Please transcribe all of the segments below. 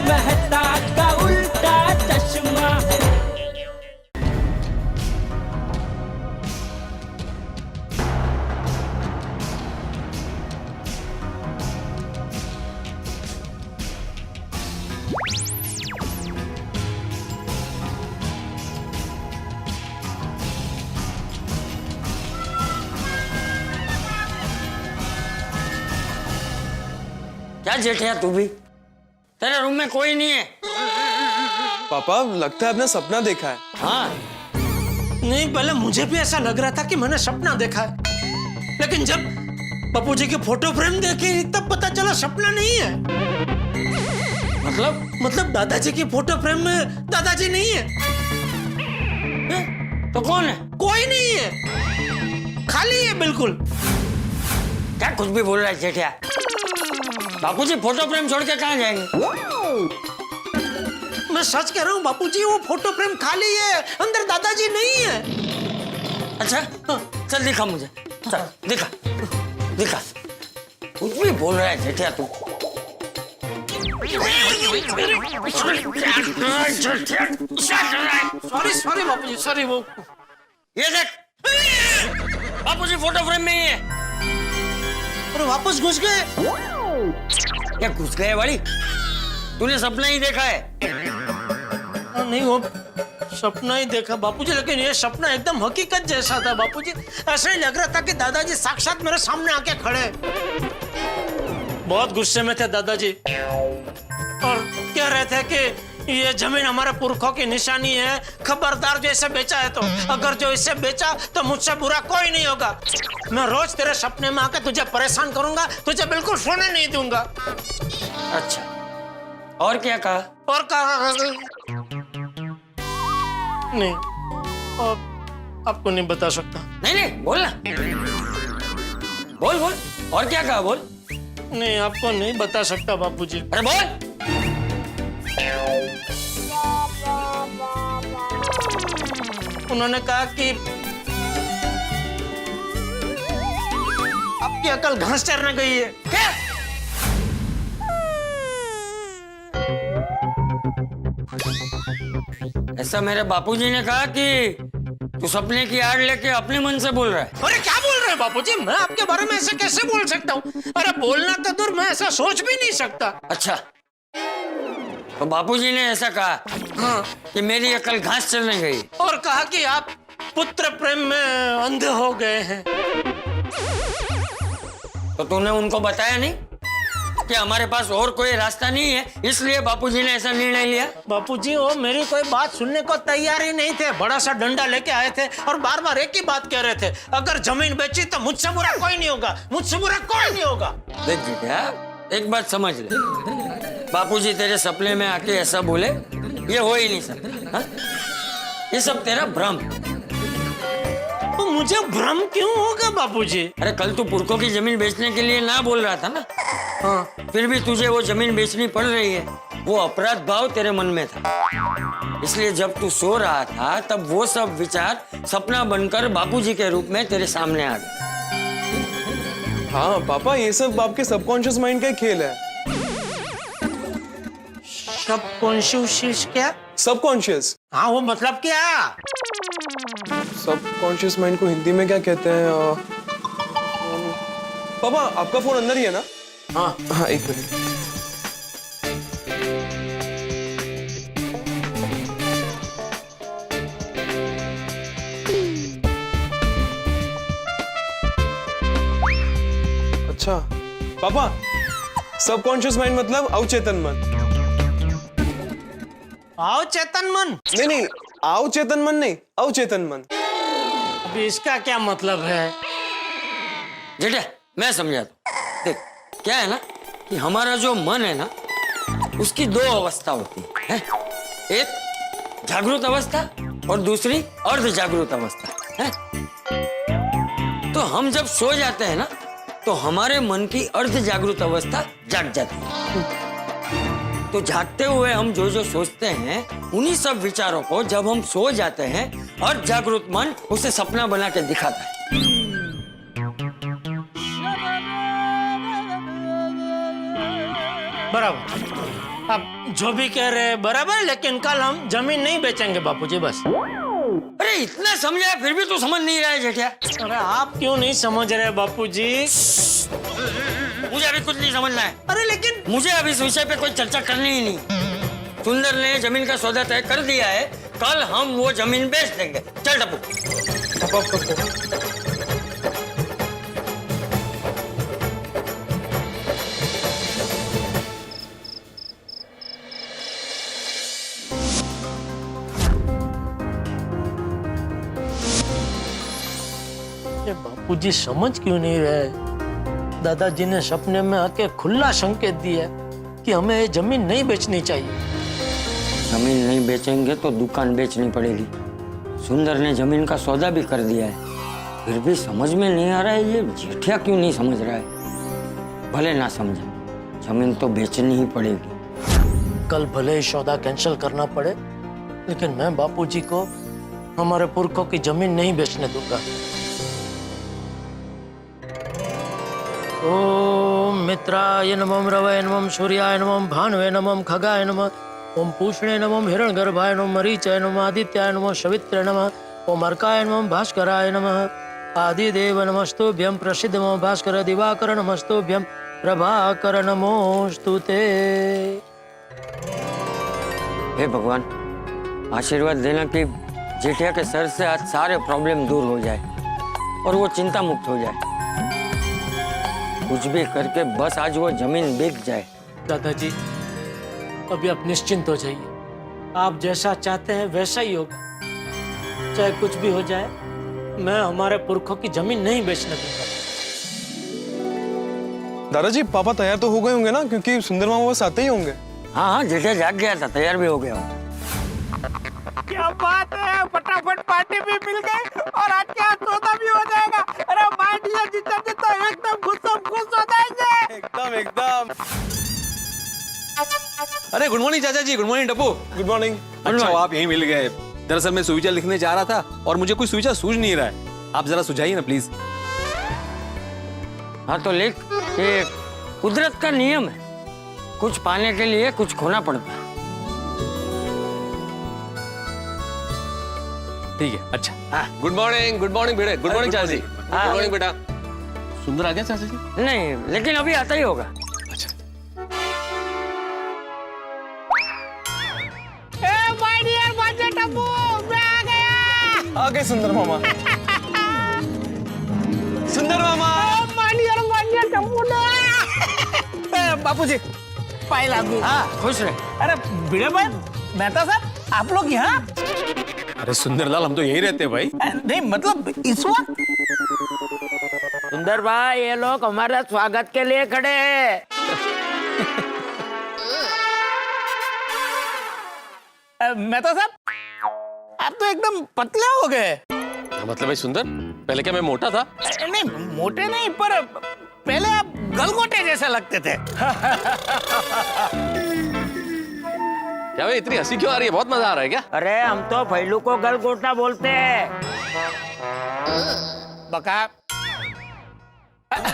मेहता का उल्टा चश्मा। क्या जेठिया तू भी? तेरे रूम में कोई नहीं है? पापा लगता है आपने सपना देखा है। हाँ। नहीं, पहले मुझे भी ऐसा लग रहा था कि मैंने सपना देखा है, लेकिन जब बापूजी की फोटो फ्रेम देखी तब पता चला सपना नहीं है। मतलब दादाजी की फोटो फ्रेम में दादाजी नहीं है। तो कौन है? कोई नहीं है, खाली है बिल्कुल। क्या कुछ भी बोल रहा है जेठिया? बापूजी फोटो फ्रेम छोड़ के कहाँ जाएंगे? मैं सच कह रहा हूँ बापूजी, वो फोटो फ्रेम खाली है, अंदर दादाजी नहीं है। अच्छा चल दिखा मुझे, चल दिखा दिखा। कुछ भी बोल रहा है जेठिया तू। सॉरी बापूजी, सॉरी। वो ये देख, बापूजी फोटो फ्रेम में ही है। और वापस घुस गए। क्या घुस गए वाली? तूने सपना ही देखा है? नहीं, वो सपना ही देखा बापूजी, लेकिन ये सपना एकदम हकीकत जैसा था बापूजी। ऐसा ही लग रहा था कि दादाजी साक्षात मेरे सामने आके खड़े। बहुत गुस्से में थे दादाजी और कह रहे थे कि ये जमीन हमारे पुरखों की निशानी है, खबरदार जो इसे बेचा है तो, अगर जो इसे बेचा तो मुझसे बुरा कोई नहीं होगा। मैं रोज तेरे सपने में आकर तुझे परेशान करूंगा, तुझे बिल्कुल सोने नहीं दूंगा। अच्छा, और क्या कहा? और कहा नहीं, और आपको नहीं बता सकता। नहीं बोल ना, बोल बोल। और क्या कहा? बोल। नहीं, आपको नहीं बता सकता बापूजी। अरे बोल। उन्होंने कहा कि आपकी अकल घास चरने गई है। क्या? ऐसा मेरे बापूजी ने कहा कि तू सपने की आड़ लेके अपने मन से बोल रहा है? अरे क्या बोल रहे हैं बापूजी, मैं आपके बारे में ऐसे कैसे बोल सकता हूँ? अरे बोलना तो दूर, मैं ऐसा सोच भी नहीं सकता। अच्छा, तो बापूजी ने ऐसा कहा हाँ, कि मेरी अकल घास चलने गई और कहा कि आप पुत्र प्रेम में अंधे हो गए हैं। तो तूने उनको बताया नहीं कि हमारे पास और कोई रास्ता नहीं है, इसलिए बापूजी ने ऐसा निर्णय लिया? बापूजी वो मेरी कोई बात सुनने को तैयार ही नहीं थे, बड़ा सा डंडा लेके आए थे और बार बार एक ही बात कह रहे थे, अगर जमीन बेची तो मुझसे बुरा कोई नहीं होगा, मुझसे बुरा कोई नहीं होगा। देख बेटा, एक बात समझ ले, बापूजी तेरे सपने में आके ऐसा बोले ये हो ही नहीं सकता। हाँ? ये सब तेरा भ्रम। तो मुझे भ्रम क्यों होगा बापूजी? अरे कल तू पुरखों की जमीन बेचने के लिए ना बोल रहा था ना? हाँ, फिर भी तुझे वो जमीन बेचनी पड़ रही है, वो अपराध भाव तेरे मन में था, इसलिए जब तू सो रहा था तब वो सब विचार सपना बनकर बापूजी के रूप में तेरे सामने आ गए। हाँ पापा, ये सब आपके सबकॉन्शियस माइंड का ही खेल है। सबकॉन्शियस क्या? सबकॉन्शियस? हाँ, वो मतलब क्या? सबकॉन्शियस माइंड को हिंदी में क्या कहते हैं? पापा आपका फोन अंदर ही है ना? हाँ हाँ, एक मिनट। अच्छा पापा, सबकॉन्शियस माइंड मतलब अवचेतन मन। अवचेतन मन? नहीं, अवचेतन मन नहीं, अवचेतन मन। अभी इसका क्या मतलब है? जेठा मैं समझा तू। देख क्या है ना कि हमारा जो मन है ना, उसकी दो अवस्था होती है, एक जागृत अवस्था और दूसरी अर्ध जागृत अवस्था है। तो हम जब सो जाते हैं ना तो हमारे मन की अर्ध जागृत अवस्था जाग जाती है। तो जागते हुए हम जो जो सोचते हैं उन्हीं सब विचारों को जब हम सो जाते हैं और जागृत मन उसे सपना बना के दिखाता है। बराबर अब जो भी कह रहे हैं बराबर, लेकिन कल हम जमीन नहीं बेचेंगे बापूजी बस। अरे इतना समझाया फिर भी तू समझ नहीं रहा है जेठिया। अरे आप क्यों नहीं समझ रहे बापूजी? मुझे अभी कुछ नहीं समझना है। अरे लेकिन मुझे अभी इस विषय पे कोई चर्चा करनी ही नहीं। सुंदर ने जमीन का सौदा तय कर दिया है, कल हम वो जमीन बेच देंगे। चल टप्पू। ये बापूजी समझ क्यों नहीं रहे? दादाजी ने सपने में आके खुला संकेत दिया कि हमें ये जमीन नहीं बेचनी चाहिए। जमीन नहीं बेचेंगे तो दुकान बेचनी पड़ेगी। सुंदर ने जमीन का सौदा भी कर दिया है, फिर भी समझ में नहीं आ रहा है ये जेठिया क्यों नहीं समझ रहा है। भले ना समझे, जमीन तो बेचनी ही पड़ेगी। कल भले ही सौदा कैंसिल करना पड़े, लेकिन मैं बापूजी को हमारे पुरखों की जमीन नहीं बेचने दूंगा। ओम मित्राय नमः, रवये नमः, सूर्याय नमः, भानुवे नमः, खगाय नमः, ओम पूषणे नमः, हिरण्यगर्भाय नमः, मरीचाय नमः, आदित्याय नमः, सवित्रे नमः, ओम अर्काय नमः, भास्कराय नमः, आदिदेव नमस्तुभ्यं, प्रसिद्ध नमः भास्कर दिवाकर नमस्तुभ्यं, प्रभाकर नमोस्तुते। हे भगवान, आशीर्वाद देना कि जेठिया के सर से आज सारे प्रॉब्लम दूर हो जाए और वो चिंता मुक्त हो जाए। कुछ भी करके बस आज वो जमीन बिक जाए। दादाजी अभी आप निश्चिंत हो जाइए, आप जैसा चाहते हैं वैसा ही होगा। चाहे कुछ भी हो जाए, मैं हमारे पुरखों की जमीन नहीं बेचने दूंगा। दादाजी पापा तैयार तो हो गए होंगे ना, क्योंकि सुंदर मामा बस आते ही होंगे। हाँ हाँ, जेठिया जाग गया था, तैयार भी हो गया हूँ। क्या बात है, फटाफट पार्टी भी मिल गई और आज क्या सौदा भी हो जाएगा। अरे माय डियर जीजा जी तो एकदम खुश हो जाएंगे। एकदम। अरे गुड मॉर्निंग चाचा जी। Good morning Tappu. Good morning. अच्छा आप यहीं मिल गए। दरअसल मैं सुविचार लिखने जा रहा था और मुझे कोई सुविचार सूझ नहीं रहा है, आप जरा सुझाइए ना प्लीज। हाँ तो लिख, ये कुदरत का नियम है, कुछ पाने के लिए कुछ खोना पड़ता है। ठीक है, अच्छा। गुड मॉर्निंग बेटे। गुड मॉर्निंग चाचा जी। गुड मॉर्निंग बेटा। सुंदर आ गया चाचा जी? नहीं, लेकिन अभी आता ही होगा। अच्छा। माय डियर बाजे टप्पू, मैं आ गया। आ गए सुंदर मामा। सुंदर मामा। माय डियर बाजे टप्पू ना। बापूजी पाए लागू। हाँ, खुश रहे। अरे भिड़े भाई, मेहता साहब आप लोग यहाँ? अरे सुंदरलाल, हम तो यही रहते हैं भाई। नहीं मतलब इस वक्त? सुंदर भाई, ये लोग हमारा स्वागत के लिए खड़े हैं। मेहता साहब आप तो एकदम पतले हो गए। मतलब भाई सुंदर, पहले क्या मैं मोटा था? नहीं मोटे नहीं, पर पहले आप गलगोटे जैसे लगते थे। क्या भाई इतनी हंसी क्यों आ रही है? बहुत मजा आ रहा है क्या? अरे हम तो फैलू को गलगोटा बोलते हैं। बका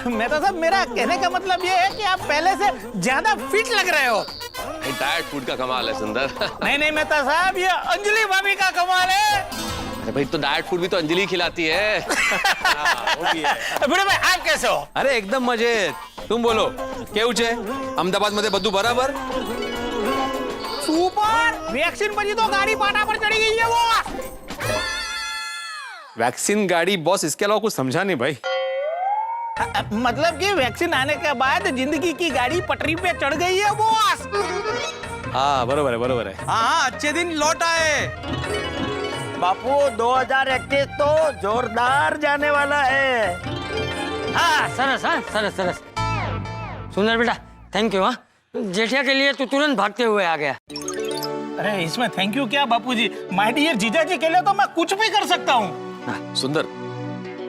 मेहता साहब, मेरा कहने का मतलब ये है कि आप पहले से ज्यादा फिट लग रहे हो। डाइट फूड का कमाल है सुंदर। नहीं मेहता साहब, ये अंजलि भाभी का कमाल है। अरे भाई, तो डाइट फूड भी तो अंजलि खिलाती है। बड़े भाई आप कैसे हो? अरे एकदम मजे। तुम बोलो, केवु छे? अहमदाबाद मध्ये બધું बराबर? सुपर। वैक्सीन पर तो गाड़ी पाटा पर चढ़ी गई है वो। वैक्सीन गाड़ी बॉस, इसके अलावा कुछ समझा नहीं भाई। मतलब कि वैक्सीन आने के बाद जिंदगी की गाड़ी पटरी पे चढ़ गई है बॉस। हाँ बरोबर है। हाँ अच्छे दिन लौट आए। बापू 2021 तो जोरदार जाने वाला है। हाँ सरस। सुंदर बेटा, थैंक यू। हाँ, जेठिया के लिए तू तुरंत भागते हुए आ गया। अरे इसमें थैंक यू क्या बापूजी, माय डियर जीजा जी के लिए तो मैं कुछ भी कर सकता हूँ। सुंदर,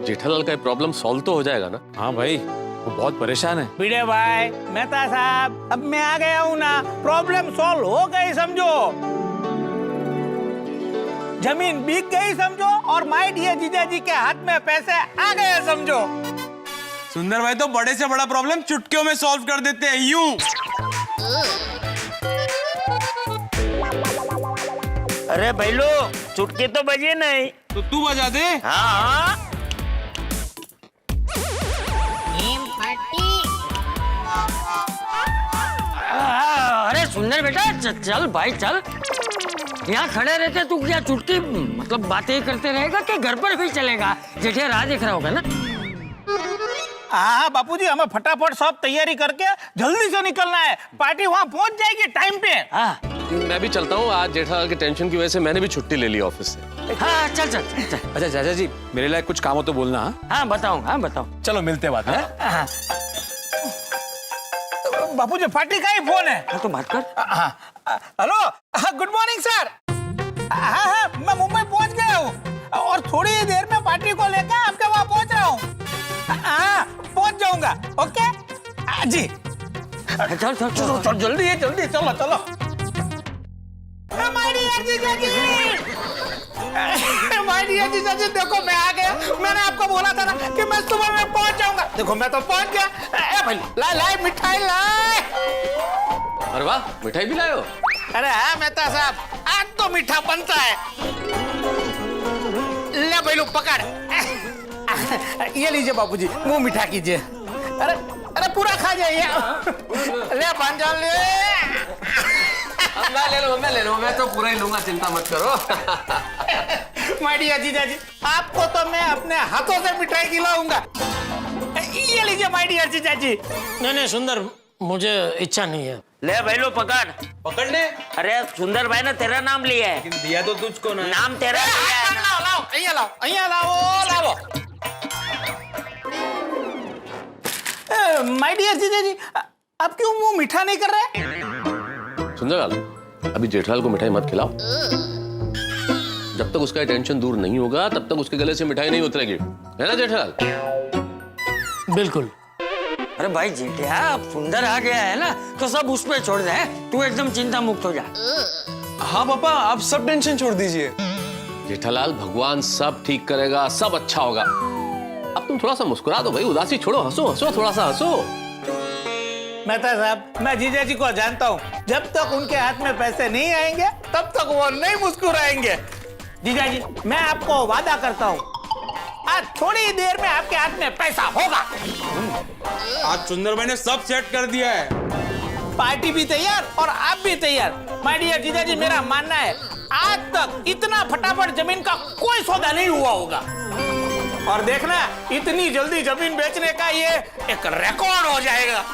जेठालाल का प्रॉब्लम सॉल्व तो हो जाएगा ना? हाँ भाई, वो बहुत परेशान है। भिड़े भाई, मेहता साहब, अब मैं आ गया हूँ ना, प्रॉब्लम सॉल्व हो गई समझो। जमीन बिक गई समझो और माय डियर जीजा जी के हाथ में पैसे आ गए समझो। सुंदर भाई तो बड़े से बड़ा प्रॉब्लम चुटकियों में सॉल्व कर देते हैं यूं। अरे भैलो चुटकी तो बजी नहीं। तो तू बजा दे। हाँ अरे सुंदर बेटा चल भाई चल। यहाँ खड़े रहते तू क्या चुटकी मतलब बातें ही करते रहेगा कि घर पर भी चलेगा? जेठिया राह देख रहा होगा ना। हाँ बापूजी, हमें फटाफट सब तैयारी करके जल्दी से निकलना है। पार्टी वहाँ पहुँच जाएगी टाइम पे। हाँ मैं भी चलता हूँ। आज जेठालाल के टेंशन की वजह से मैंने भी छुट्टी ले ली ऑफिस से। हाँ चल चल चल, चल। अच्छा चाचा जी, मेरे लिए कुछ काम हो तो बोलना। हाँ बताऊँ, हाँ बताऊँ। चलो मिलते बाद में। बापूजी पार्टी का ही फोन है। हाँ तो बात कर। Hello, good morning sir. हाँ हाँ, मैं मुंबई पहुंच गया हूँ और थोड़ी ही देर में पार्टी को लेकर आपके वहाँ पहुंच रहा हूँ। हाँ पहुंच जाऊंगा। ओके जी। चल चल चल चलो चल जल्दी है, जल्दी चलो चलो। माय डियर जीजा जी, माय डियर जीजा जी, देखो मैं आ गया। मैंने आपको बोला था ना कि मैं सुबह में पहुंच जाऊंगा। देखो मैं तो पहुंच गया। ए भाई ला ला मिठाई लाए। अरे वाह, मिठाई भी लाए हो? अरे हाँ मेहता साहब, आज तो मीठा बनता है। ले भैलू पकड़। ये लीजिए बापूजी, मुंह मीठा कीजिए। अरे अरे पूरा खा जाइए। ले पंजाब ले। मैं ले लो, मैं तो पूरा ही लूंगा, चिंता मत करो। माय डियर जीजा जी, आपको तो मैं अपने हाथों से मिठाई खिलाऊंगा। ये लीजिए माय डियर जीजा जी। नहीं नहीं सुंदर, मुझे इच्छा नहीं है। ले भैलू पकड़। पकड़ ले। अरे सुंदर भाई ने तेरा नाम लिया है। दिया तो तुझको ना। नाम तेरा लिया है। लाओ लाओ, અહીંયા लाओ, અહીંયા लाओ। माय डियर जीजा जी, आप क्यों मुंह मीठा नहीं कर रहे? सुंदरलाल, अभी जेठालाल को मिठाई मत खिलाओ। जब तक उसका टेंशन दूर नहीं होगा तब तक उसके गले से मिठाई नहीं उतरेगी, है ना जेठालाल? बिल्कुल। अरे भाई जेठिया, अब सुंदर आ गया है ना तो सब उस पे छोड़ दे। तू एकदम चिंता मुक्त हो जा। हाँ पापा, आप सब टेंशन छोड़ दीजिए। जेठालाल, भगवान सब ठीक करेगा, सब अच्छा होगा। अब तुम थोड़ा सा मुस्कुरा दो भाई, उदासी छोड़ो, हंसो हंसो, थोड़ा सा हंसो। मेहता साहब, मैं जीजा जी को जानता हूँ, जब तक उनके हाथ में पैसे नहीं आएंगे तब तक वो नहीं मुस्कुराएंगे। जीजा जी, मैं आपको वादा करता हूँ, आज थोड़ी ही देर में आपके हाथ में पैसा होगा। आज सुंदर भाई ने सब सेट कर दिया है। पार्टी भी तैयार और आप भी तैयार। माय डियर जीजा जी, मेरा मानना है आज तक इतना फटाफट जमीन का कोई सौदा नहीं हुआ होगा। और देखना, इतनी जल्दी जमीन बेचने का ये एक रिकॉर्ड हो जाएगा।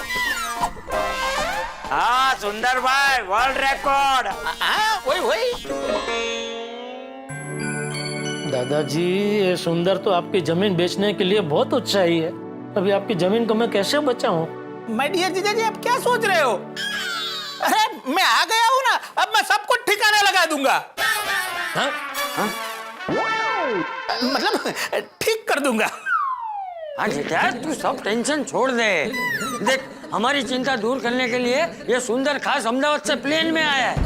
हाँ सुंदर भाई, वर्ल्ड रिकॉर्ड। हाँ वही। दादाजी, ये सुंदर तो आपकी जमीन बेचने के लिए बहुत उत्साही है। अभी आपकी जमीन को मैं कैसे बचाऊं? माय डियर जीजा जी, आप क्या सोच रहे हो? अरे मैं आ गया हूँ ना, अब मैं सब कुछ ठिकाने लगा दूंगा। हाँ? हाँ? मतलब ठीक कर दूंगा। हाँ जेठिया, तू सब टेंशन छोड़ दे। देख, हमारी चिंता दूर करने के लिए ये सुंदर खास अहमदाबाद से प्लेन में आया है।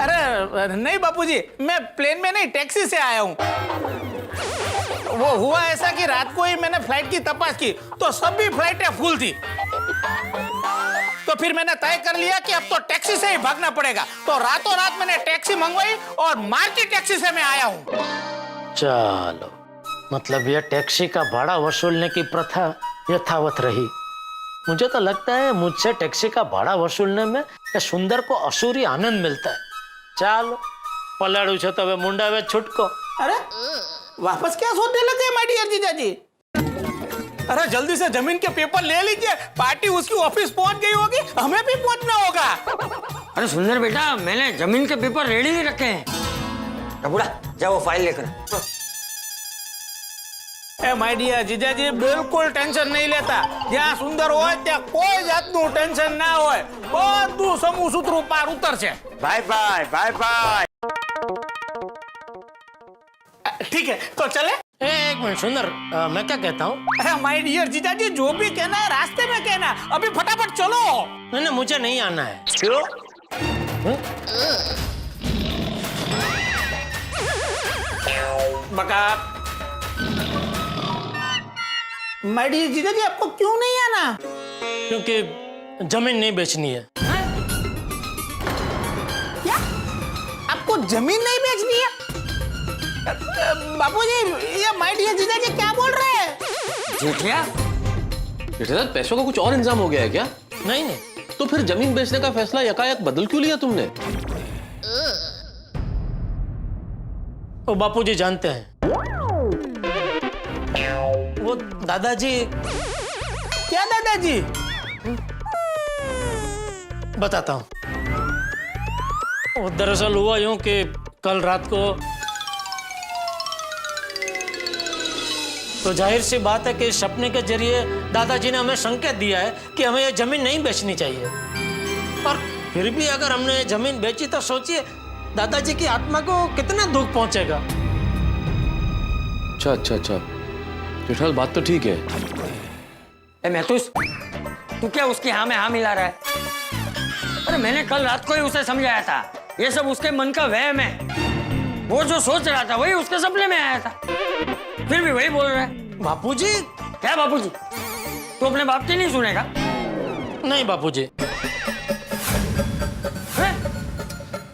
अरे नहीं बापूजी, मैं प्लेन में नहीं, टैक्सी से आया हूँ। वो हुआ ऐसा कि रात को ही मैंने फ्लाइट की तपास की तो सभी फ्लाइटें फुल थी। तो फिर मैंने तय कर लिया कि अब तो टैक्सी से ही भागना पड़ेगा। तो रातों रात मैंने टैक्सी मंगवाई और मार्केट टैक्सी से मैं आया हूँ। चलो, मतलब ये टैक्सी का भाड़ा वसूलने की प्रथा यथावत रही। मुझे तो लगता है मुझसे टैक्सी का भाड़ा वसूलने में ये सुंदर को असुरी आनंद मिलता है। चलो, पलाड़ू छो तो मुंडा वे छुटको। अरे वापस क्या सोचने लगे माय डियर जीजा जी? अरे जल्दी से जमीन के पेपर ले लीजिए, पार्टी उसकी ऑफिस पहुंच गई होगी, हमें भी पहुंचना होगा। अरे सुंदर बेटा, मैंने जमीन के पेपर रेडी ही रखे हैं। टबुड़ा, जाओ वो फाइल लेकर। ए माय डियर जीजा जी, बिल्कुल टेंशन नहीं लेता। જ્યાં સુંદર હોય ત્યાં કોઈ જાતનું ટેન્શન ના હોય, બધું સમૂહ સૂત્રું પાર ઉતરશે। Bye bye, bye bye. ठीक है, तो चले। एक मिनट सुंदर, मैं क्या कहता हूँ? अरे माय डियर जीजा जी, जो भी कहना है रास्ते में कहना, अभी फटाफट चलो। नहीं नहीं, मुझे नहीं आना है। क्यों? बका माय डियर जीजा जी, आपको क्यों नहीं आना? क्योंकि जमीन नहीं बेचनी है। क्या? आपको जमीन नहीं बेचनी है? बापूजी, ये माय डियर जीजाजी क्या बोल रहे हैं? जेठिया जेठालाल, पैसों का कुछ और इंतजाम हो गया है क्या? नहीं नहीं, तो फिर जमीन बेचने का फैसला यकायक बदल क्यों लिया तुमने? वो बापूजी जानते हैं, वो दादाजी। क्या दादाजी? बताता हूँ। वो दरअसल हुआ यूं कि कल रात को, तो जाहिर सी बात है कि सपने के जरिए दादाजी ने हमें संकेत दिया है कि हमें ये जमीन नहीं बेचनी चाहिए। और फिर भी अगर हमने ये जमीन बेची तो सोचिए दादाजी की आत्मा को कितना दुख पहुंचेगा। अच्छा अच्छा अच्छा, जेठालाल बात तो ठीक है। महतूस, तू क्या उसकी हाँ में हाँ मिला रहा है? अरे मैंने कल रात को ही उसे समझाया था, ये सब उसके मन का वहम है। वो जो सोच रहा था वही उसके सपने में आया था, फिर भी वही बोल रहा है। बापूजी। क्या बापूजी? तू अपने बाप की नहीं सुनेगा? नहीं बापूजी।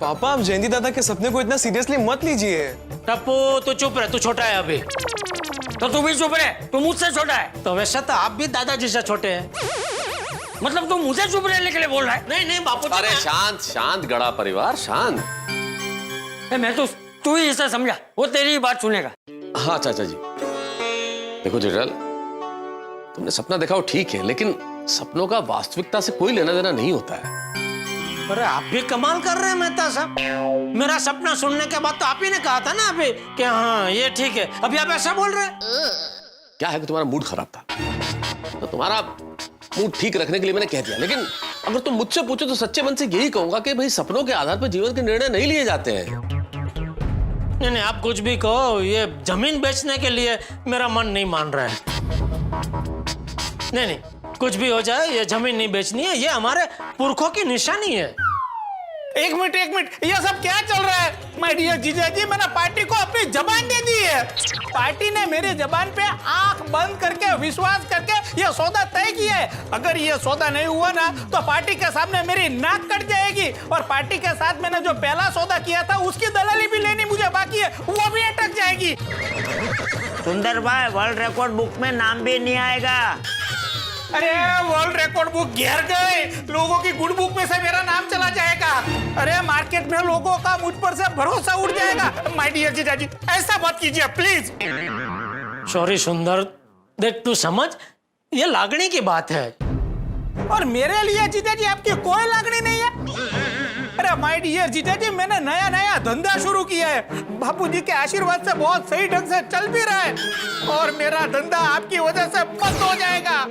पापा, आप जयंती दादा के सपने को इतना सीरियसली मत लीजिए। टप्पू तू चुप रहे, तू छोटा है अभी। तो तू भी चुप रहे, तू मुझसे छोटा है। तो वैसे तो आप भी दादाजी से छोटे हैं। मतलब तू मुझे चुप रहने के लिए बोल रहा है? नहीं नहीं बापूजी। अरे शांत शांत गड़ा परिवार, शांत। महतूस, तू ही इसे समझा, वो तेरी ही बात सुनेगा। हाँ चाचा जी, देखो जेठालाल, तुमने सपना देखा वो ठीक है, लेकिन सपनों का वास्तविकता से कोई लेना देना नहीं होता है। अरे आप भी कमाल कर रहे हैं मेहता साहब। मेरा सपना सुनने के बाद तो आप ही ने कहा था ना अभी कि हाँ ये ठीक है, अभी आप ऐसा बोल रहे हैं। क्या है कि तुम्हारा मूड खराब था, तो तुम्हारा मूड ठीक रखने के लिए मैंने कह दिया। लेकिन अगर तुम मुझसे पूछो तो सच्चे मन से यही कहूंगा कि भाई सपनों के आधार पर जीवन के निर्णय नहीं लिए जाते हैं। नहीं नहीं, आप कुछ भी कहो, ये जमीन बेचने के लिए मेरा मन नहीं मान रहा है। नहीं नहीं, कुछ भी हो जाए, ये जमीन नहीं बेचनी है, ये हमारे पुरखों की निशानी है। एक मिनट, ये सब क्या चल रहा है? माय डियर जीजाजी, मैंने पार्टी को अपनी जबान दे दी है। पार्टी ने मेरी जबान पे आंख बंद करके विश्वास करके ये सौदा तय किया है। अगर ये सौदा नहीं हुआ ना तो पार्टी के सामने मेरी नाक कट जाएगी, और पार्टी के साथ मैंने जो पहला सौदा किया था उसकी दलाली भी लेनी मुझे बाकी है, वो भी अटक जाएगी। सुंदर भाई, वर्ल्ड रिकॉर्ड बुक में नाम भी नहीं आएगा। अरे वर्ल्ड रिकॉर्ड बुक गिर गए, लोगों की गुड बुक में से मेरा नाम चला जाएगा। अरे मार्केट में लोगों का मुझ पर से भरोसा उड़ जाएगा। माय डियर जीजाजी, ऐसा मत कीजिए प्लीज। सॉरी सुंदर, देख तू समझ, ये लागणी की बात है। और मेरे लिए जीजाजी आपकी कोई लागणी नहीं है। अरे माय डियर जीजाजी, मैंने नया धंधा शुरू किया है, बापूजी के आशीर्वाद से बहुत सही ढंग से चल भी रहा है, और मेरा धंधा आपकी वजह से बंद हो जाएगा।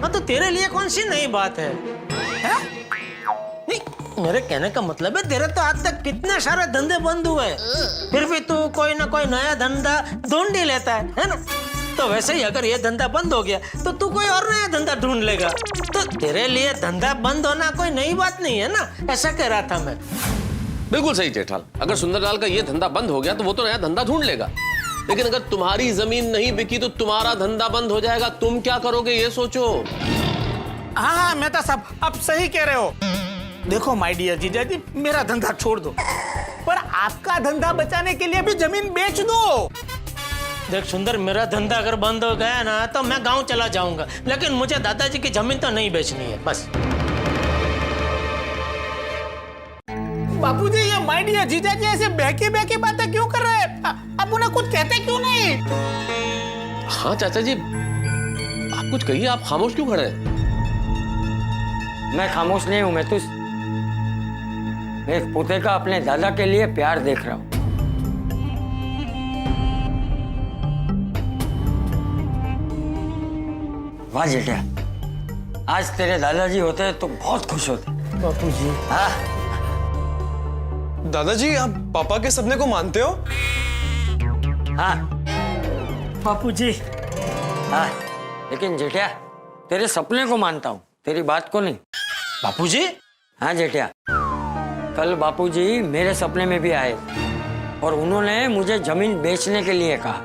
हाँ तो तेरे लिए कौन सी नई बात है? नहीं, मेरे कहने का मतलब है तेरे तो आज तक कितने सारे धंधे बंद हुए, फिर भी तू कोई ना कोई नया धंधा ढूंढ ही लेता है ना? तो वैसे ही अगर ये धंधा बंद हो गया तो तू कोई और नया धंधा ढूंढ लेगा। तो तेरे लिए धंधा बंद होना कोई नई बात नहीं है ना, ऐसा कह रहा था मैं। बिल्कुल सही जेठालाल, अगर सुंदरलाल का ये धंधा बंद हो गया तो वो तो नया धंधा ढूंढ लेगा। लेकिन अगर तुम्हारी जमीन नहीं बिकी तो तुम्हारा धंधा बंद हो जाएगा, तुम क्या करोगे ये सोचो। हाँ मेहता साहब, आप सही कह रहे हो। देखो माय डियर जीजाजी, मेरा धंधा छोड़ दो, पर आपका धंधा बचाने के लिए भी जमीन बेच दो। देख सुंदर, मेरा धंधा अगर बंद हो गया ना तो मैं गांव चला जाऊंगा, लेकिन मुझे दादाजी की जमीन तो नहीं बेचनी है बस। बापूजी, ये माय डियर जीजाजी ऐसे बहकी बातें क्यों कर रहे हैं? आप उन्हें कुछ कहते क्यों नहीं? हाँ चाचा जी, आप कुछ कहिए, आप खामोश क्यों खड़े हैं? मैं खामोश नहीं हूं, मैं तो एक पोते का अपने दादा के लिए प्यार देख रहा हूं। वाह जेठा, आज तेरे दादाजी होते तो बहुत खुश होते। बापूजी। हाँ दादाजी, आप पापा के सपने को मानते हो? हाँ बापूजी। हाँ, लेकिन जेठा तेरे सपने को मानता हूँ, तेरी बात को नहीं। बापूजी? हाँ जेठा, कल बापूजी मेरे सपने में भी आए और उन्होंने मुझे जमीन बेचने के लिए कहा।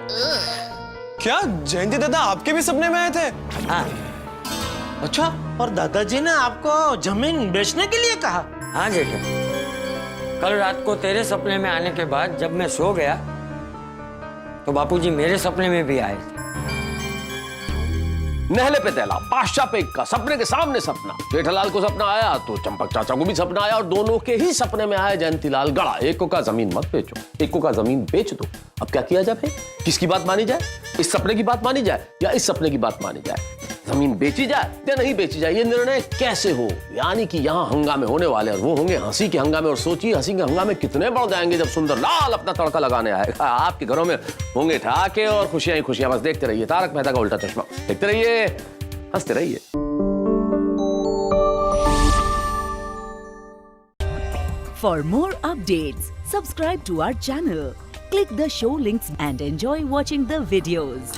क्या जयंती दादा आपके भी सपने में आए थे? हाँ। अच्छा, और दादाजी ने आपको जमीन बेचने के लिए कहा? हाँ जेठा, कल रात को तेरे सपने में आने के बाद जब मैं सो गया तो बापूजी मेरे सपने में भी आए थे। नहले पे तैला, पाशा पे इक्का, सपने के सामने सपना। जेठालाल को सपना आया तो चंपक चाचा को भी सपना आया, और दोनों के ही सपने में आया जयंतीलाल गड़ा। एको का जमीन मत बेचो, एको का जमीन बेच दो। अब क्या किया जाए? किसकी बात मानी जाए? इस सपने की बात मानी जाए या इस सपने की बात मानी जाए? जमीन बेची जाए या नहीं बेची जाए, ये निर्णय कैसे हो? यानी कि यहाँ हंगामे होने वाले, और वो होंगे हंसी के हंगामे। और सोचिए हंसी के हंगामे कितने बढ़ जाएंगे जब सुंदरलाल अपना तड़का लगाने आएगा। आपके घरों में होंगे ठहाके और खुशियां ही खुशियां। बस देखते रहिए तारक मेहता का उल्टा चश्मा, देखते रहिए, हंसते रहिए। For more updates, subscribe to our channel, click the show links and enjoy watching the videos.